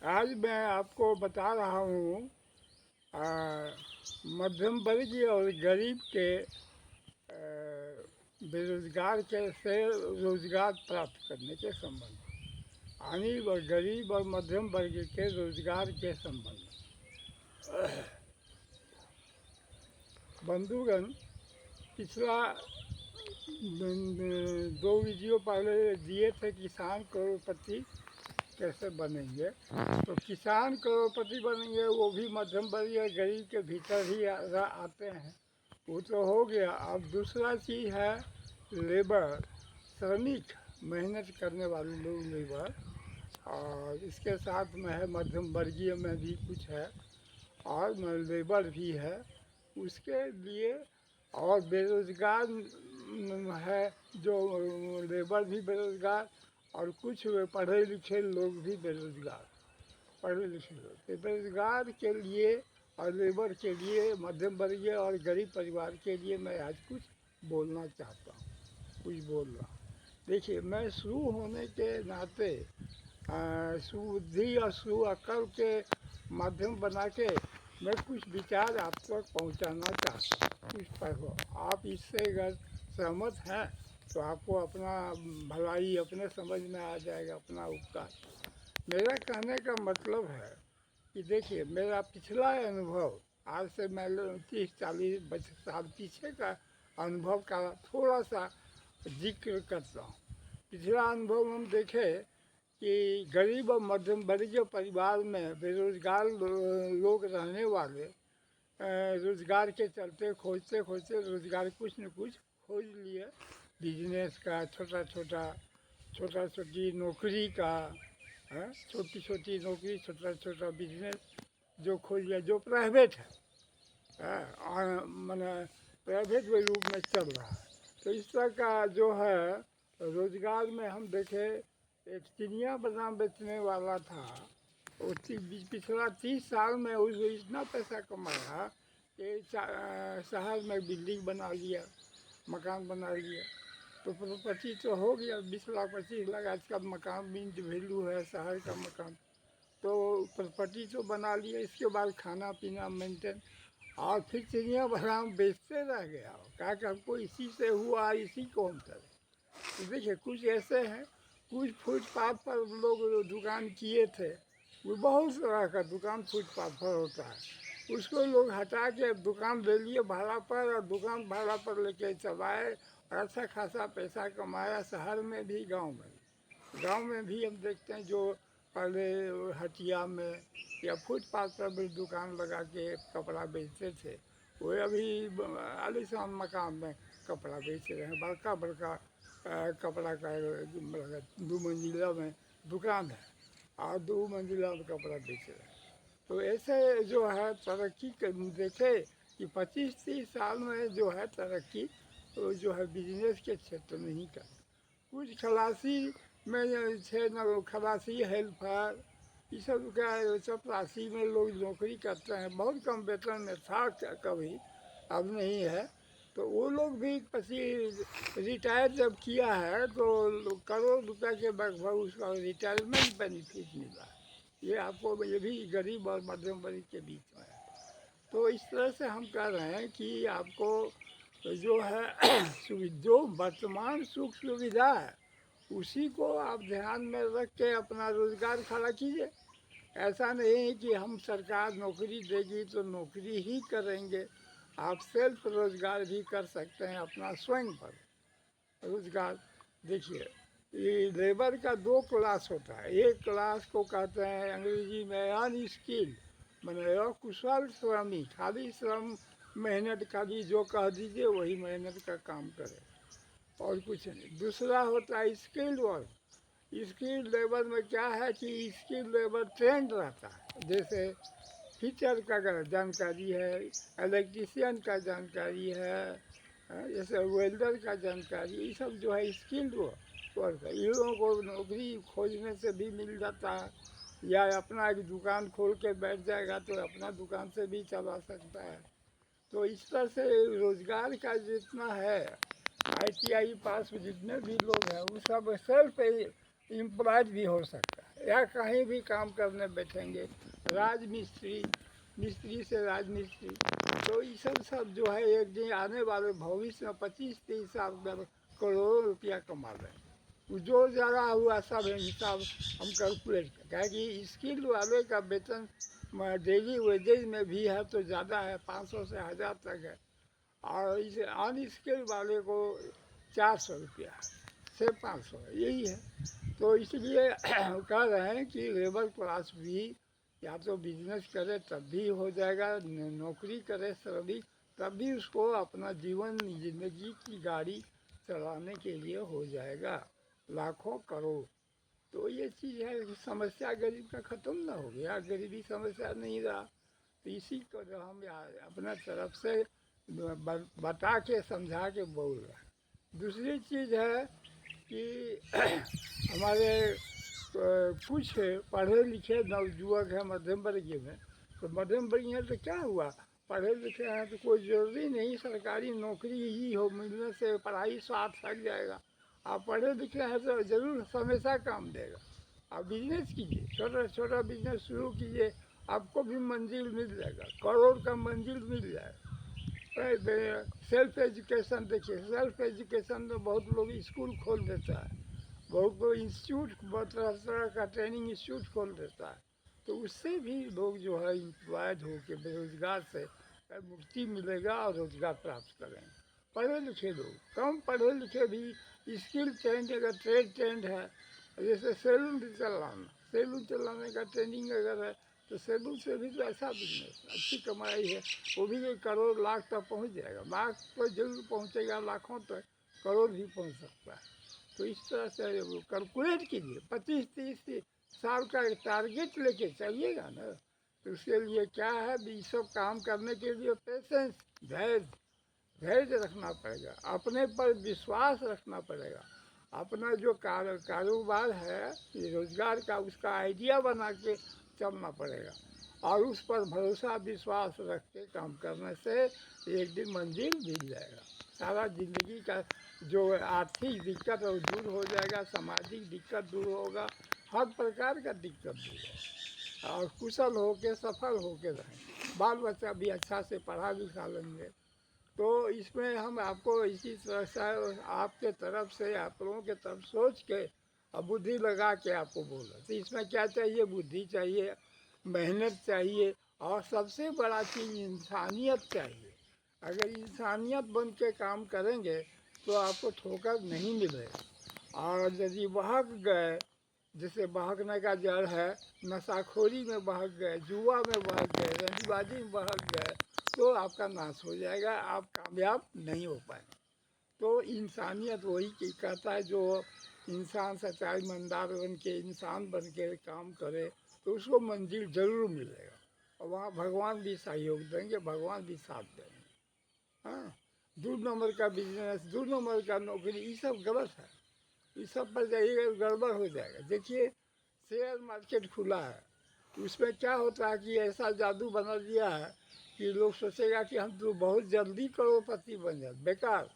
आज मैं आपको बता रहा हूँ मध्यम वर्गीय और गरीब के बेरोजगार के से रोजगार प्राप्त करने के संबंध में, यानी गरीब और मध्यम वर्ग के रोजगार के संबंध में। बंधुगण, पिछला 2 वीडियो पहले दिए थे किसान करोड़पति कैसे बनेंगे। तो किसान करोड़पति बनेंगे वो भी मध्यम वर्ग या गरीब के भीतर ही आते हैं, वो तो हो गया। अब दूसरा चीज़ है लेबर, श्रमिक, मेहनत करने वाले लोग लेबर, और इसके साथ में है मध्यम वर्गीय में भी कुछ है और लेबर भी है उसके लिए। और बेरोजगार है जो लेबर भी बेरोजगार और कुछ पढ़े लिखे लोग भी बेरोजगार। पढ़े लिखे लोग बेरोजगार के लिए और लेबर के लिए, मध्यम वर्गीय और गरीब परिवार के लिए मैं आज कुछ बोलना चाहता हूँ, कुछ बोल रहा हूँ। देखिए, मैं शुरू होने के नाते सुबुद्धि और सु अक्ल के माध्यम बना के मैं कुछ विचार आप तक पहुँचाना चाहता हूँ। कुछ पढ़ो, आप इससे अगर सहमत हैं तो आपको अपना भलाई अपने समझ में आ जाएगा, अपना उपकार। मेरा कहने का मतलब है कि देखिए, मेरा पिछला अनुभव, आज से मैं 30-40 साल पीछे का अनुभव का थोड़ा सा जिक्र करता हूँ। पिछला अनुभव हम देखे कि गरीब और मध्यम वर्गीय परिवार में बेरोजगार लोग रहने वाले रोजगार के चलते खोजते खोजते रोजगार कुछ न कुछ खोज लिए। बिजनेस का, छोटा छोटी नौकरी का, छोटी छोटी नौकरी, छोटा छोटा बिजनेस जो खोज लिया, जो प्राइवेट है, मैंने प्राइवेट के रूप में चल रहा है। तो इस तरह का जो है रोजगार में हम देखे, एक चिनिया बादाम बेचने वाला था, वो पिछला 30 साल में उसको इतना पैसा कमाया कि शहर में बिल्डिंग बना लिया, मकान बना लिया। तो प्रॉपर्टी तो हो गया, 20 लाख 25 लाख आजकल मकान भी वैल्यू है शहर का मकान। तो प्रॉपर्टी तो बना लिया, इसके बाद खाना पीना मेंटेन, और फिर चिड़िया बादाम बेचते रह गया। क्या कि हमको इसी से हुआ, इसी को हम करें। तो देखिए, कुछ ऐसे हैं, कुछ फुटपाथ पर लोग दुकान किए थे, वो बहुत तरह का दुकान फुटपाथ पर होता है, उसको लोग हटा के दुकान ले लिए भाड़ा पर, और दुकान भाड़ा पर लेके चलाए और अच्छा खासा पैसा कमाया, शहर में भी गांव में भी। गांव में भी हम देखते हैं जो पहले हटिया में या फुटपाथ पर भी दुकान लगा के कपड़ा बेचते थे, वो अभी आलीशान मकान में कपड़ा बेच रहे हैं। बड़का बड़का कपड़ा का 2 मंजिला में दुकान है और 2 मंजिला में कपड़ा बेच रहे हैं। तो ऐसे जो है तरक्की देखे कि 25-30 साल में जो है तरक्की तो जो है बिजनेस के क्षेत्र में ही कर। कुछ खलासी में थे न, खलासी हेल्पर, ये सब क्या चपरासी में लोग नौकरी करते हैं, बहुत कम वेतन में था कभी, अब नहीं है। तो वो लोग भी रिटायर जब किया है तो करोड़ रुपए के लगभग उसका रिटायरमेंट बेनिफिट मिला है। ये आपको, ये भी गरीब और मध्यम वर्ग के बीच में है। तो इस तरह से हम कह रहे हैं कि आपको जो है जो वर्तमान सुख सुविधा है उसी को आप ध्यान में रख के अपना रोजगार खड़ा कीजिए। ऐसा नहीं कि हम सरकार नौकरी देगी तो नौकरी ही करेंगे, आप सेल्फ रोजगार भी कर सकते हैं, अपना स्वयं पर रोजगार। देखिए, ये लेबर का 2 क्लास होता है। एक क्लास को कहते हैं अंग्रेजी में अनस्किल्ड, मैंने अकुशल श्रमिक, खाली श्रम मेहनत खाली जो कह दीजिए वही मेहनत का काम करे और कुछ नहीं। दूसरा होता है स्किल्ड वर्क। स्किल्ड लेबर में क्या है कि स्किल्ड लेबर ट्रेंड रहता है, जैसे हीटर का जानकारी है, इलेक्ट्रीशियन का जानकारी है, जैसे वेल्डर का जानकारी, ये सब जो है स्किल्ड वर्क है। इन लोगों को नौकरी खोजने से भी मिल जाता है, या अपना एक दुकान खोल के बैठ जाएगा तो अपना दुकान से भी चला सकता है। तो इस तरह से रोजगार का जितना है, ITI पास जितने भी लोग हैं वो सब सेल्फ एम्प्लॉयड भी हो सकता है। या कहीं भी काम करने बैठेंगे, राजमिस्त्री, मिस्त्री से राजमिस्त्री, तो ये सब जो है एक दिन आने वाले भविष्य में 25-30 साल में करोड़ों रुपया कमा रहे हैं। जो ज़्यादा हुआ सब हिसाब हम कैलकुलेट करें, क्या कि स्किल वाले का वेतन डेली वेजेज में भी है तो ज़्यादा है, 500 से 1000 तक है, और इस अनस्किल वाले को 400 रुपया से 500, यही है। तो इसलिए कह रहे हैं कि लेबर क्लास भी या तो बिजनेस करे तब भी हो जाएगा, नौकरी करे श्रमिक तब भी उसको अपना जीवन जिंदगी की गाड़ी चलाने के लिए हो जाएगा, लाखों करोड़। तो ये चीज़ है, समस्या गरीब का ख़त्म ना हो गया, गरीबी समस्या नहीं रहा। तो इसी को जो हम अपना तरफ से बता के समझा के बोल रहे हैं। दूसरी चीज़ है कि हमारे कुछ पढ़े लिखे नवयुवक हैं मध्यम वर्गीय में, तो मध्यम वर्गीय है तो क्या हुआ, पढ़े लिखे हैं तो कोई ज़रूरी नहीं सरकारी नौकरी ही हो, मिलने से पढ़ाई स्वार्थ हट जाएगा। आप पढ़े लिखे हैं तो ज़रूर हमेशा काम देगा। आप बिजनेस कीजिए, छोटा छोटा बिजनेस शुरू कीजिए, आपको भी मंजिल मिल जाएगा, करोड़ का मंजिल मिल जाएगा। सेल्फ एजुकेशन देखिए, सेल्फ एजुकेशन में बहुत लोग स्कूल खोल देता है, बहुत लोग इंस्टीट्यूट, बहुत तरह तरह का ट्रेनिंग इंस्टीट्यूट खोल देता है, तो उससे भी लोग जो है एम्प्लॉयड होकर बेरोजगार से मुक्ति मिलेगा और रोजगार प्राप्त करेंगे। पढ़े लिखे लोग, कम पढ़े लिखे भी स्किल ट्रेंड, अगर ट्रेड ट्रेंड है, जैसे सैलून चलाना, सैलून चलाने का ट्रेनिंग अगर है तो सैलून से भी तो अच्छा बिजनेस, अच्छी कमाई है, वो भी 1 करोड़ लाख तक पहुंच जाएगा, लाख तो जरूर पहुंचेगा, लाखों तक, करोड़ भी पहुंच सकता है। तो इस तरह से वो कैलकुलेट कीजिए, 25-30 साल का टारगेट लेके चलिएगा ना। तो उसके लिए क्या है, ये सब काम करने के लिए पेशेंस, धैर्य, धैर्य रखना पड़ेगा, अपने पर विश्वास रखना पड़ेगा, अपना जो कारोबार है रोजगार का, उसका आइडिया बना के चलना पड़ेगा, और उस पर भरोसा विश्वास रख के काम करने से एक दिन मंजिल मिल जाएगा। सारा ज़िंदगी का जो आर्थिक दिक्कत है वो दूर हो जाएगा, सामाजिक दिक्कत दूर होगा, हर प्रकार का दिक्कत दूर है, और कुशल होके सफल होके रहें, बाल बच्चा भी अच्छा से पढ़ा लिखा लेंगे। तो इसमें हम आपको इसी तरह से आपके तरफ से, आप लोगों के तरफ सोच के और बुद्धि लगा के आपको बोला। तो इसमें क्या चाहिए, बुद्धि चाहिए, मेहनत चाहिए, और सबसे बड़ा चीज़ इंसानियत चाहिए। अगर इंसानियत बन के काम करेंगे तो आपको ठोकर नहीं मिलेगा। और यदि बहक गए, जैसे बहकने का जड़ है, नशाखोरी में बहक गए, जुआ में बहक गए, रंगबाजी में बहक गए, तो आपका नाश हो जाएगा, आप कामयाब नहीं हो पाएंगे। तो इंसानियत वही कहता है, जो इंसान सच्चाई ईमानदार बन के, इंसान बन के काम करे तो उसको मंजिल जरूर मिलेगा, और वहाँ भगवान भी सहयोग देंगे, भगवान भी साथ देंगे। हाँ, 2 नंबर का बिजनेस, 2 नंबर का नौकरी, ये सब गलत है, इस सब पर जाइएगा गड़बड़ हो जाएगा। देखिए शेयर मार्केट खुला है, उसमें क्या होता है कि ऐसा जादू बना दिया है कि लोग सोचेगा कि हम तो बहुत जल्दी करोड़पति बन जाए, बेकार,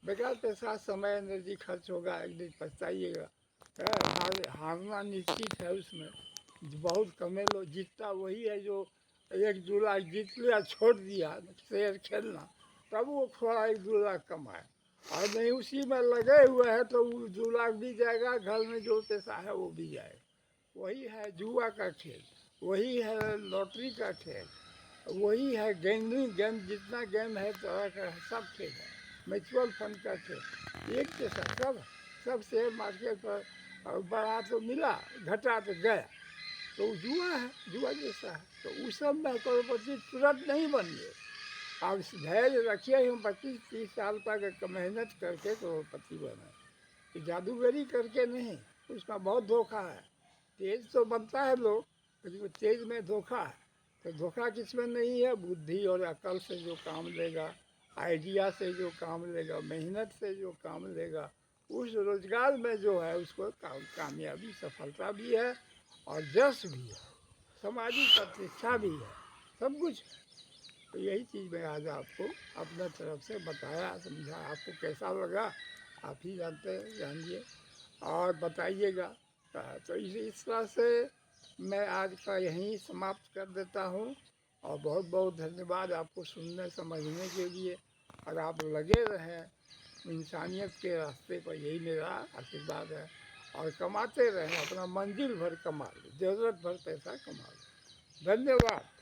बेकार पैसा, समय, एनर्जी खर्च होगा, एक दिन पछताइएगा। हारना निश्चित है उसमें, बहुत कमे लोग, जीतता वही है जो 1-2 लाख जीत लिया, छोड़ दिया शेयर खेलना, तब वो थोड़ा 1-2 लाख कमाए, और नहीं उसी में लगे हुए हैं तो वो 2 लाख भी जाएगा, घर में जो पैसा है वो भी जाएगा। वही है जुआ का खेल, वही है लॉटरी का खेल, वही है गेमिंग, गेम जितना गेम है तरह का सब खेल है, म्यूचुअल फंड का खेल, एक जैसा सब शेयर मार्केट पर बढ़ा तो मिला, घटा तो गया, तो जुआ है, जुआ जैसा है। तो उस सब में करोड़पति तुरंत नहीं बनिए, आप धैर्य रखिए, हम 25-30 साल तक मेहनत करके करोड़पति बने, जादूगरी करके नहीं, उसमें बहुत धोखा है। तेज तो बनता है लोग, लेकिन तेज में धोखा है। तो धोखा किसमें नहीं है, बुद्धि और अकल से जो काम लेगा, आइडिया से जो काम लेगा, मेहनत से जो काम लेगा, उस रोजगार में जो है उसको कामयाबी, सफलता भी है, और यश भी है, सामाजिक प्रतिष्ठा भी है, सब कुछ। तो यही चीज़ मैं आज आपको अपने तरफ से बताया, समझा। आपको कैसा लगा आप ही जानते हैं, जानिए और बताइएगा। सकता है। तो इस तरह से मैं आज का यहीं समाप्त कर देता हूँ और बहुत बहुत धन्यवाद आपको सुनने समझने के लिए। और आप लगे रहें इंसानियत के रास्ते पर, यही मेरा आशीर्वाद है। और कमाते रहें, अपना मंजिल भर कमा लो, ज़रूरत भर पैसा कमा लो। धन्यवाद।